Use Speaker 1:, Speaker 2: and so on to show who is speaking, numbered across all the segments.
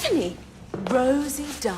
Speaker 1: Honey, Rosie Dunn,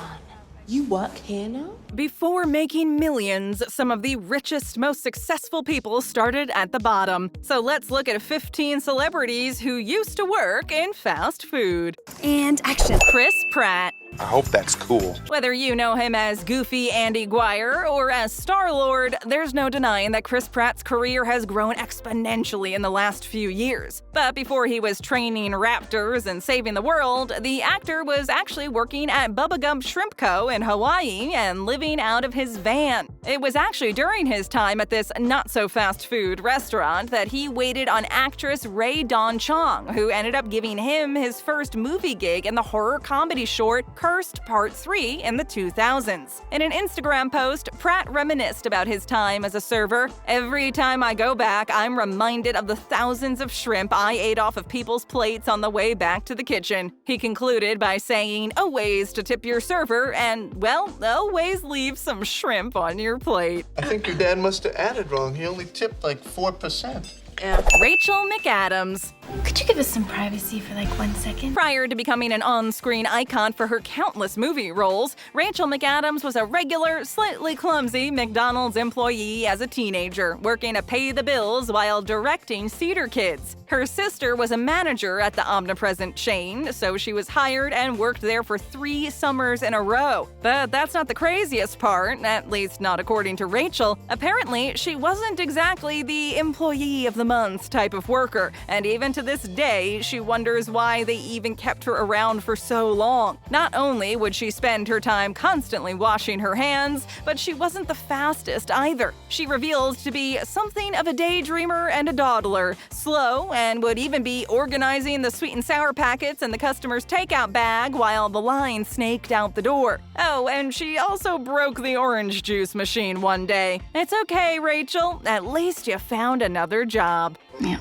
Speaker 1: you work here now?
Speaker 2: Before making millions, some of the richest, most successful people started at the bottom. So let's look at 15 celebrities who used to work in fast food.
Speaker 3: And action.
Speaker 2: Chris Pratt.
Speaker 4: I hope that's cool.
Speaker 2: Whether you know him as Goofy Andy Dwyer or as Star-Lord, there's no denying that Chris Pratt's career has grown exponentially in the last few years. But before he was training raptors and saving the world, the actor was actually working at Bubba Gump Shrimp Co. in Hawaii and living out of his van. It was actually during his time at this not-so-fast food restaurant that he waited on actress Rae Dawn Chong, who ended up giving him his first movie gig in the horror comedy short Cursed Part 3 in the 2000s. In an Instagram post, Pratt reminisced about his time as a server. "Every time I go back, I'm reminded of the thousands of shrimp I ate off of people's plates on the way back to the kitchen." He concluded by saying, "Always to tip your server and, well, always leave some shrimp on your plate."
Speaker 5: I think your dad must have added wrong. He only tipped like 4%.
Speaker 1: Yeah.
Speaker 2: Rachel McAdams.
Speaker 3: Could you give us some privacy for like 1 second?
Speaker 2: Prior to becoming an on-screen icon for her countless movie roles, Rachel McAdams was a regular, slightly clumsy McDonald's employee as a teenager, working to pay the bills while directing Cedar Kids. Her sister was a manager at the omnipresent chain, so she was hired and worked there for 3 summers in a row. But that's not the craziest part, at least not according to Rachel. Apparently, she wasn't exactly the employee of the month type of worker, and even to this day, she wonders why they even kept her around for so long. Not only would she spend her time constantly washing her hands, but she wasn't the fastest either. She revealed to be something of a daydreamer and a dawdler, slow, and would even be organizing the sweet and sour packets in the customer's takeout bag while the line snaked out the door. Oh, and she also broke the orange juice machine one day. It's okay, Rachel. At least you found another job.
Speaker 3: Yeah.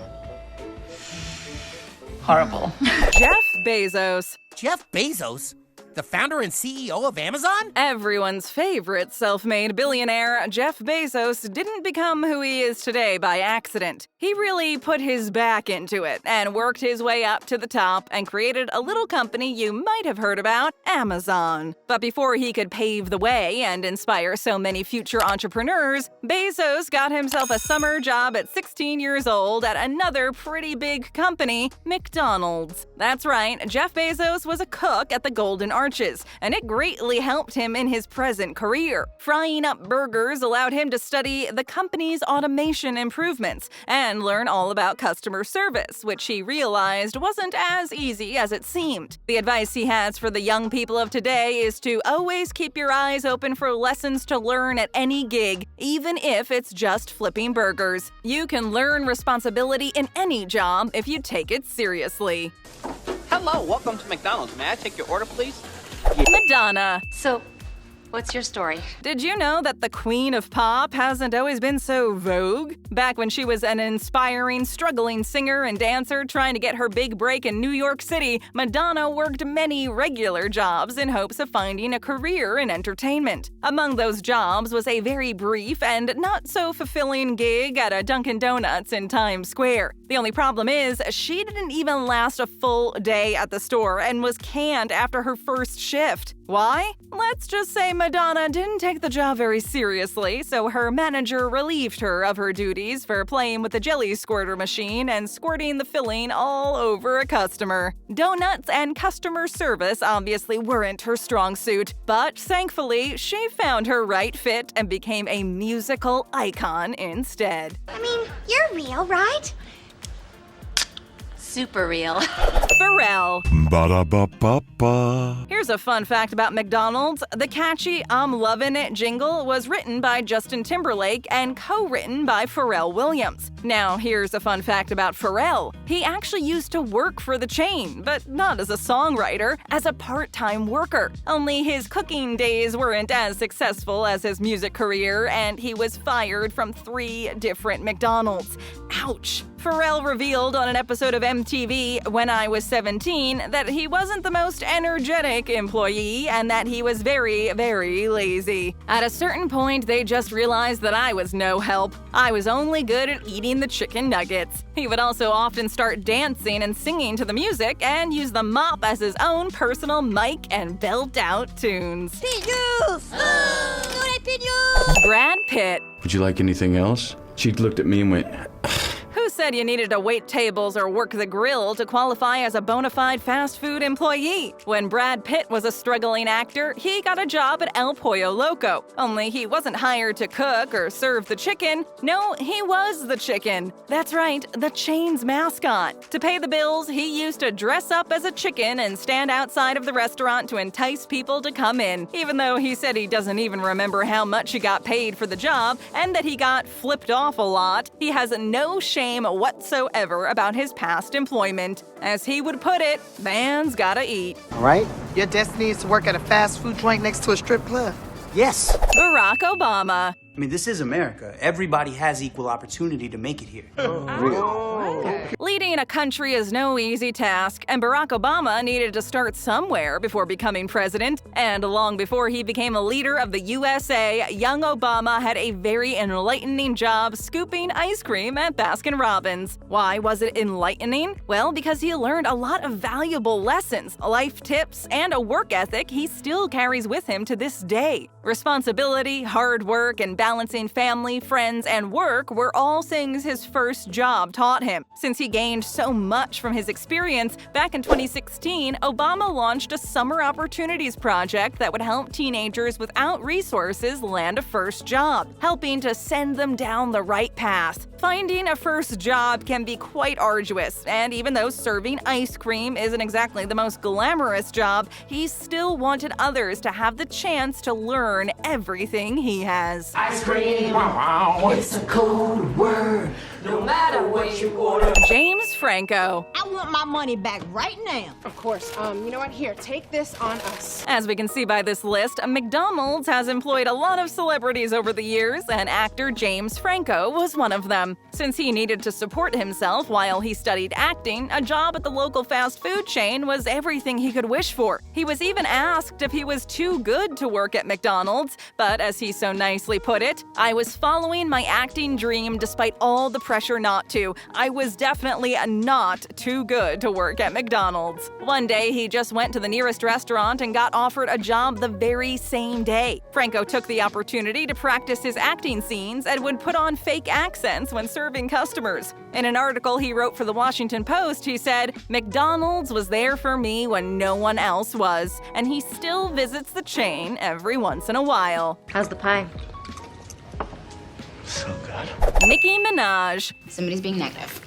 Speaker 3: Horrible.
Speaker 2: Jeff Bezos.
Speaker 6: Jeff Bezos? The founder and CEO of Amazon?
Speaker 2: Everyone's favorite self-made billionaire, Jeff Bezos didn't become who he is today by accident. He really put his back into it and worked his way up to the top and created a little company you might have heard about, Amazon. But before he could pave the way and inspire so many future entrepreneurs, Bezos got himself a summer job at 16 years old at another pretty big company, McDonald's. That's right, Jeff Bezos was a cook at the Golden Arches, and it greatly helped him in his present career. Frying up burgers allowed him to study the company's automation improvements and learn all about customer service, which he realized wasn't as easy as it seemed. The advice he has for the young people of today is to always keep your eyes open for lessons to learn at any gig, even if it's just flipping burgers. You can learn responsibility in any job if you take it seriously.
Speaker 7: Hello, welcome to McDonald's. May I take your order, please?
Speaker 2: Madonna.
Speaker 8: So, what's your story?
Speaker 2: Did you know that the Queen of Pop hasn't always been so vogue? Back when she was an inspiring, struggling singer and dancer trying to get her big break in New York City, Madonna worked many regular jobs in hopes of finding a career in entertainment. Among those jobs was a very brief and not-so-fulfilling gig at a Dunkin' Donuts in Times Square. The only problem is, she didn't even last a full day at the store and was canned after her first shift. Why? Let's just say Madonna didn't take the job very seriously, so her manager relieved her of her duties for playing with the jelly squirter machine and squirting the filling all over a customer. Donuts and customer service obviously weren't her strong suit, but thankfully, she found her right fit and became a musical icon instead.
Speaker 8: I mean, you're real, right? Super real.
Speaker 2: Pharrell.
Speaker 9: Ba-da-ba-ba-ba.
Speaker 2: Here's a fun fact about McDonald's. The catchy "I'm Lovin' It" jingle was written by Justin Timberlake and co-written by Pharrell Williams. Now, here's a fun fact about Pharrell. He actually used to work for the chain, but not as a songwriter, as a part-time worker. Only his cooking days weren't as successful as his music career, and he was fired from 3 different McDonald's. Ouch! Pharrell revealed on an episode of MTV when I was 17 that he wasn't the most energetic employee and that he was very, very lazy. At a certain point, they just realized that I was no help. I was only good at eating the chicken nuggets. He would also often start dancing and singing to the music and use the mop as his own personal mic and belt out tunes. Brad Pitt.
Speaker 4: Would you like anything else? She looked at me and went,
Speaker 2: Who said you needed to wait tables or work the grill to qualify as a bona fide fast food employee? When Brad Pitt was a struggling actor, he got a job at El Pollo Loco. Only he wasn't hired to cook or serve the chicken. No, he was the chicken. That's right, the chain's mascot. To pay the bills, he used to dress up as a chicken and stand outside of the restaurant to entice people to come in, even though he said he doesn't even remember how much he got paid for the job and that he got flipped off a lot. He has no shame whatsoever about his past employment. As he would put it, man's gotta eat.
Speaker 10: All right? Your destiny is to work at a fast food joint next to a strip club.
Speaker 11: Yes.
Speaker 2: Barack Obama.
Speaker 11: I mean, this is America. Everybody has equal opportunity to make it here.
Speaker 2: Leading a country is no easy task, and Barack Obama needed to start somewhere before becoming president. And long before he became a leader of the USA, young Obama had a very enlightening job scooping ice cream at Baskin-Robbins. Why was it enlightening? Well, because he learned a lot of valuable lessons, life tips, and a work ethic he still carries with him to this day. Responsibility, hard work, and balancing family, friends, and work were all things his first job taught him. Since he gained so much from his experience, back in 2016, Obama launched a summer opportunities project that would help teenagers without resources land a first job, helping to send them down the right path. Finding a first job can be quite arduous, and even though serving ice cream isn't exactly the most glamorous job, he still wanted others to have the chance to learn everything he has.
Speaker 12: Ice cream, wow, it's a cold word, no matter what you order.
Speaker 2: James Franco.
Speaker 13: I want my money back right now.
Speaker 14: Of course. You know what? Here, take this on us.
Speaker 2: As we can see by this list, McDonald's has employed a lot of celebrities over the years, and actor James Franco was one of them. Since he needed to support himself while he studied acting, a job at the local fast food chain was everything he could wish for. He was even asked if he was too good to work at McDonald's, but as he so nicely put it, I was following my acting dream despite all the pressure not to. I was definitely not too good to work at McDonald's. One day, he just went to the nearest restaurant and got offered a job the very same day. Franco took the opportunity to practice his acting scenes and would put on fake accents when serving customers. In an article he wrote for the Washington Post, he said, "McDonald's was there for me when no one else was, and he still visits the chain every once in a while."
Speaker 8: How's the pie?
Speaker 5: So good.
Speaker 2: Nicki Minaj.
Speaker 8: Somebody's being negative.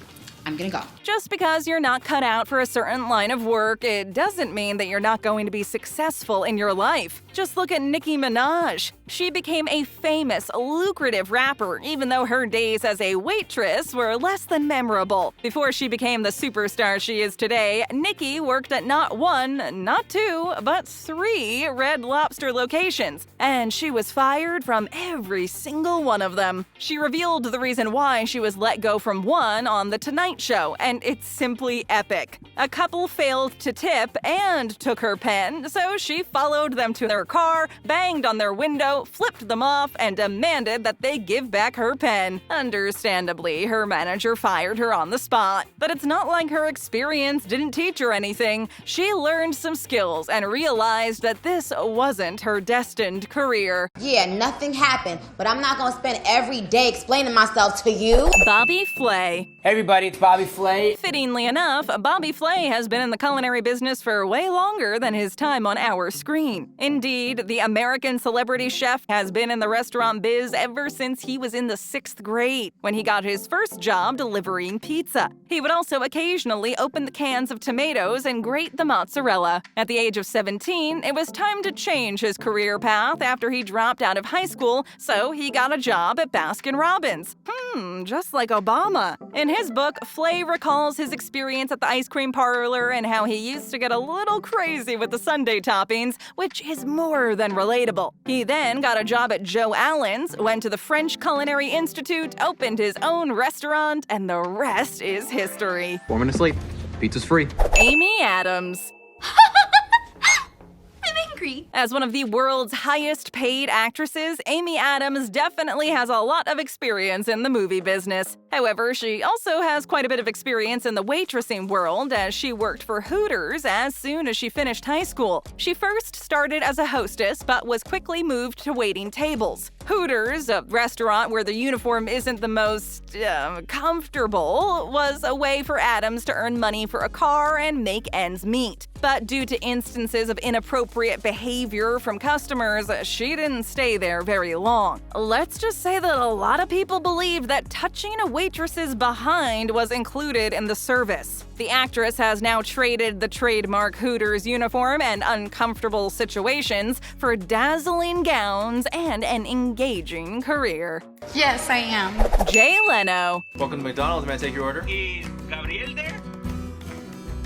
Speaker 8: I'm gonna go.
Speaker 2: Just because you're not cut out for a certain line of work, it doesn't mean that you're not going to be successful in your life. Just look at Nicki Minaj. She became a famous, lucrative rapper, even though her days as a waitress were less than memorable. Before she became the superstar she is today, Nicki worked at not one, not two, but 3 Red Lobster locations, and she was fired from every single one of them. She revealed the reason why she was let go from one on The Tonight Show, and it's simply epic. A couple failed to tip and took her pen, so she followed them to their car, banged on their window, flipped them off, and demanded that they give back her pen. Understandably, her manager fired her on the spot. But it's not like her experience didn't teach her anything. She learned some skills and realized that this wasn't her destined career.
Speaker 15: Yeah, nothing happened, but I'm not gonna spend every day explaining myself to you.
Speaker 2: Bobby Flay.
Speaker 16: Hey everybody, it's Bobby Flay.
Speaker 2: Fittingly enough, Bobby Flay has been in the culinary business for way longer than his time on our screen. Indeed, the American celebrity chef has been in the restaurant biz ever since he was in the 6th grade, when he got his first job delivering pizza. He would also occasionally open the cans of tomatoes and grate the mozzarella. At the age of 17, it was time to change his career path after he dropped out of high school, so he got a job at Baskin-Robbins. Just like Obama. In his book, Flay recalls his experience at the ice cream parlor and how he used to get a little crazy with the sundae toppings, which is more than relatable. He then got a job at Joe Allen's, went to the French Culinary Institute, opened his own restaurant, and the rest is history.
Speaker 17: 4 minutes late. Pizza's free.
Speaker 2: Amy Adams. As one of the world's highest paid actresses, Amy Adams definitely has a lot of experience in the movie business. However, she also has quite a bit of experience in the waitressing world, as she worked for Hooters as soon as she finished high school. She first started as a hostess, but was quickly moved to waiting tables. Hooters, a restaurant where the uniform isn't the most comfortable, was a way for Adams to earn money for a car and make ends meet. But due to instances of inappropriate behavior from customers, she didn't stay there very long. Let's just say that a lot of people believed that touching a waitress's behind was included in the service. The actress has now traded the trademark Hooters uniform and uncomfortable situations for dazzling gowns and an engaging career.
Speaker 3: Yes, I am.
Speaker 2: Jay Leno.
Speaker 17: Welcome to McDonald's. May I take your order?
Speaker 7: Is Gabriel there?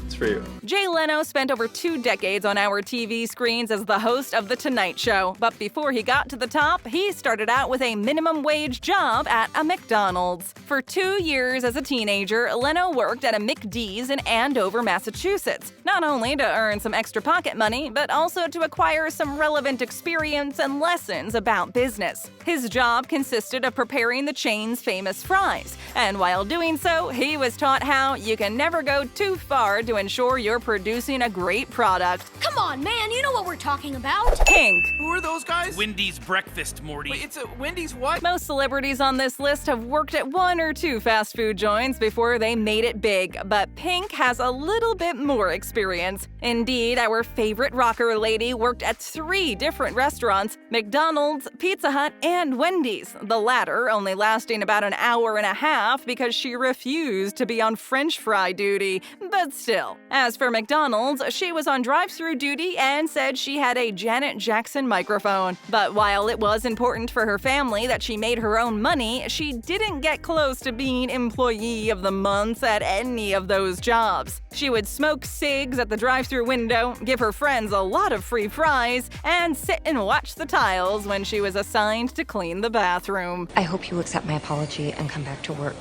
Speaker 17: It's for you.
Speaker 2: Jay Leno spent over 2 decades on our TV screens as the host of The Tonight Show, but before he got to the top, he started out with a minimum wage job at a McDonald's. For 2 years as a teenager, Leno worked at a McD's in Andover, Massachusetts, not only to earn some extra pocket money, but also to acquire some relevant experience and lessons about business. His job consisted of preparing the chain's famous fries, and while doing so, he was taught how you can never go too far to ensure you're producing a great product.
Speaker 13: Come on, man, you know what we're talking about.
Speaker 2: Pink.
Speaker 6: Who are those guys?
Speaker 18: Wendy's breakfast, Morty.
Speaker 6: Wait, it's a Wendy's what?
Speaker 2: Most celebrities on this list have worked at 1 or 2 fast food joints before they made it big, but Pink has a little bit more experience. Indeed, our favorite rocker lady worked at 3 different restaurants: McDonald's, Pizza Hut, and Wendy's, the latter only lasting about an hour and a half because she refused to be on French fry duty. But still. As for McDonald's, she was on drive-thru duty and said she had a Janet Jackson microphone. But while it was important for her family that she made her own money, she didn't get close to being Employee of the Month at any of those jobs. She would smoke cigs at the drive-thru window, give her friends a lot of free fries, and sit and watch the tiles when she was assigned to clean the bathroom.
Speaker 19: I hope you accept my apology and come back to work.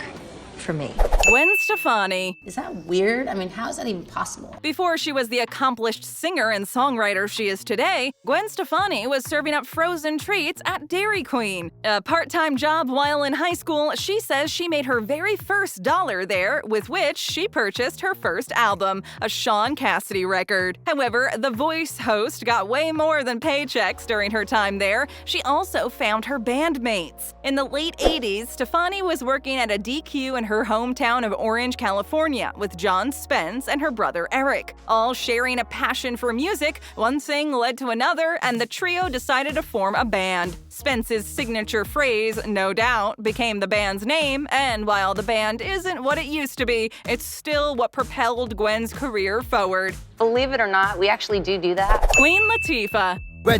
Speaker 19: For me.
Speaker 2: Gwen Stefani.
Speaker 8: Is that weird? I mean, how is that even possible?
Speaker 2: Before she was the accomplished singer and songwriter she is today, Gwen Stefani was serving up frozen treats at Dairy Queen. A part-time job while in high school, she says she made her very first dollar there, with which she purchased her first album, a Sean Cassidy record. However, the Voice host got way more than paychecks during her time there. She also found her bandmates. In the late 80s, Stefani was working at a DQ in her hometown of Orange, California, with John Spence and her brother Eric. All sharing a passion for music, one thing led to another, and the trio decided to form a band. Spence's signature phrase, "no doubt," became the band's name, and while the band isn't what it used to be, it's still what propelled Gwen's career forward.
Speaker 19: Believe it or not, we actually do that.
Speaker 2: Queen Latifah. The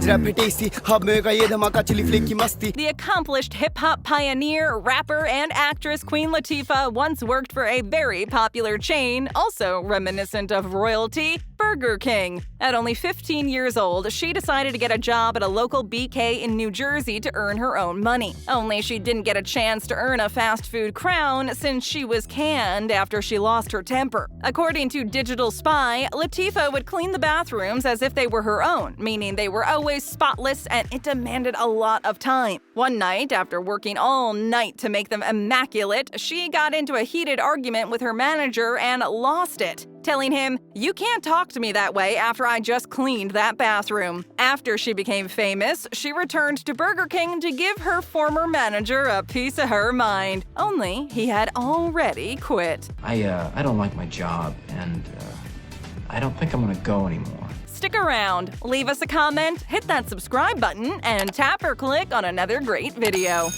Speaker 2: accomplished hip-hop pioneer, rapper, and actress Queen Latifah once worked for a very popular chain, also reminiscent of royalty, Burger King. At only 15 years old, she decided to get a job at a local BK in New Jersey to earn her own money. Only she didn't get a chance to earn a fast food crown since she was canned after she lost her temper. According to Digital Spy, Latifah would clean the bathrooms as if they were her own, meaning they were always spotless and it demanded a lot of time. One night, after working all night to make them immaculate, she got into a heated argument with her manager and lost it, telling him, "You can't talk to me that way after I just cleaned that bathroom." After she became famous, she returned to Burger King to give her former manager a piece of her mind. Only he had already quit.
Speaker 20: I don't like my job, and I don't think I'm gonna go anymore.
Speaker 2: Stick around, leave us a comment, hit that subscribe button, and tap or click on another great video.